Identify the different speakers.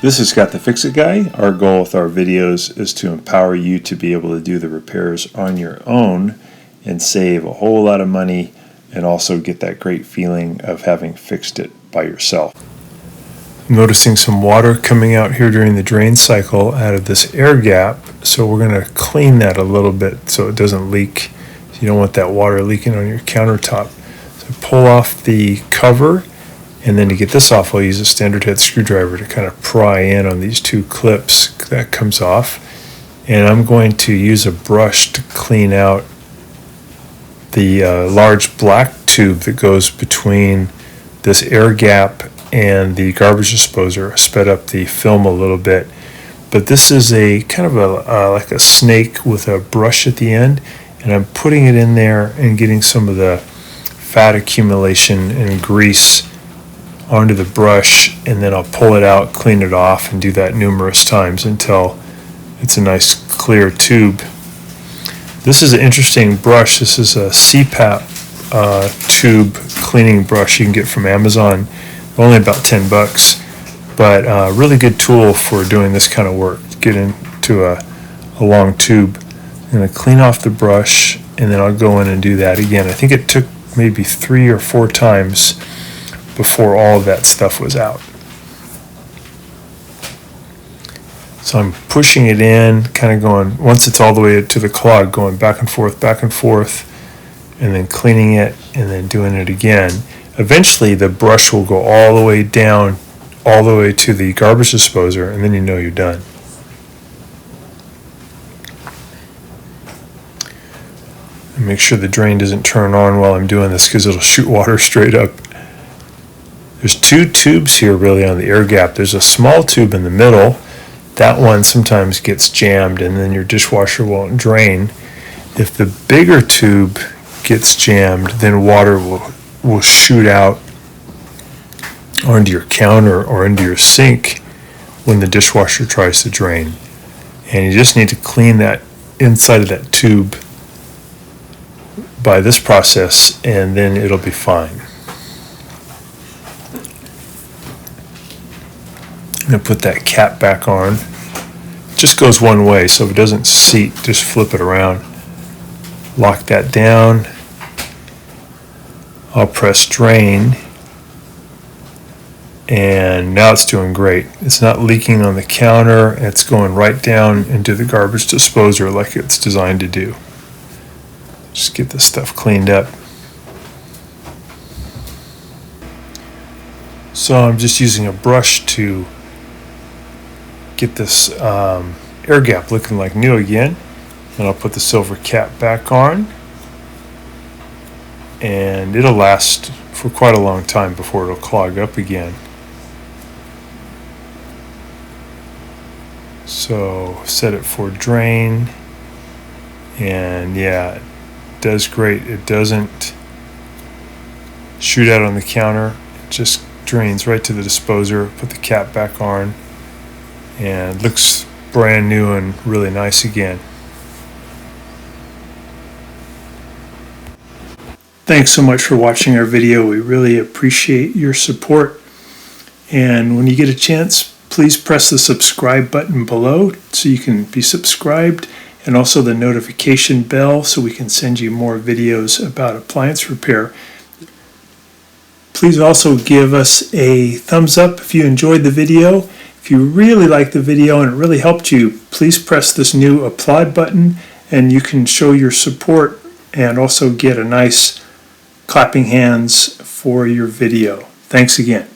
Speaker 1: This is Scott the Fix-It Guy. Our goal with our videos is to empower you to be able to do the repairs on your own and save a whole lot of money and also get that great feeling of having fixed it by yourself. I'm noticing some water coming out here during the drain cycle out of this air gap, so we're going to clean that a little bit so it doesn't leak. You don't want that water leaking on your countertop. So pull off the cover. And then to get this off, I'll use a standard head screwdriver to kind of pry in on these two clips. That comes off. And I'm going to use a brush to clean out the large black tube that goes between this air gap and the garbage disposer. I sped up the film a little bit. But this is a kind of like a snake with a brush at the end. And I'm putting it in there and getting some of the fat accumulation and grease onto the brush, and then I'll pull it out, clean it off, and do that numerous times until it's a nice clear tube. This is an interesting brush. This is a CPAP tube cleaning brush you can get from Amazon. Only about $10, but a really good tool for doing this kind of work. Get into a long tube. I'm going to clean off the brush, and then I'll go in and do that again. I think it took maybe 3 or 4 times before all of that stuff was out. So I'm pushing it in, kind of going, once it's all the way to the clog, going back and forth, and then cleaning it, and then doing it again. Eventually the brush will go all the way down, all the way to the garbage disposer, and then you know you're done. And make sure the drain doesn't turn on while I'm doing this, because it'll shoot water straight up. There's 2 tubes here really on the air gap. There's a small tube in the middle. That one sometimes gets jammed and then your dishwasher won't drain. If the bigger tube gets jammed, then water will shoot out onto your counter or into your sink when the dishwasher tries to drain. And you just need to clean that inside of that tube by this process, and then it'll be fine. I'm going to put that cap back on. It just goes one way, so if it doesn't seat, just flip it around. Lock that down. I'll press drain. And now it's doing great. It's not leaking on the counter. It's going right down into the garbage disposer like it's designed to do. Just get this stuff cleaned up. So I'm just using a brush to get this air gap looking like new again. And I'll put the silver cap back on, and it'll last for quite a long time before it'll clog up again. So set it for drain, and yeah, it does great. It doesn't shoot out on the counter. It just drains right to the disposer. Put the cap back on, and looks brand new and really nice again. Thanks so much for watching our video. We really appreciate your support. And when you get a chance, please press the subscribe button below so you can be subscribed, and also the notification bell so we can send you more videos about appliance repair. Please also give us a thumbs up if you enjoyed the video. If you really liked the video and it really helped you, please press this new applaud button, and you can show your support and also get a nice clapping hands for your video. Thanks again.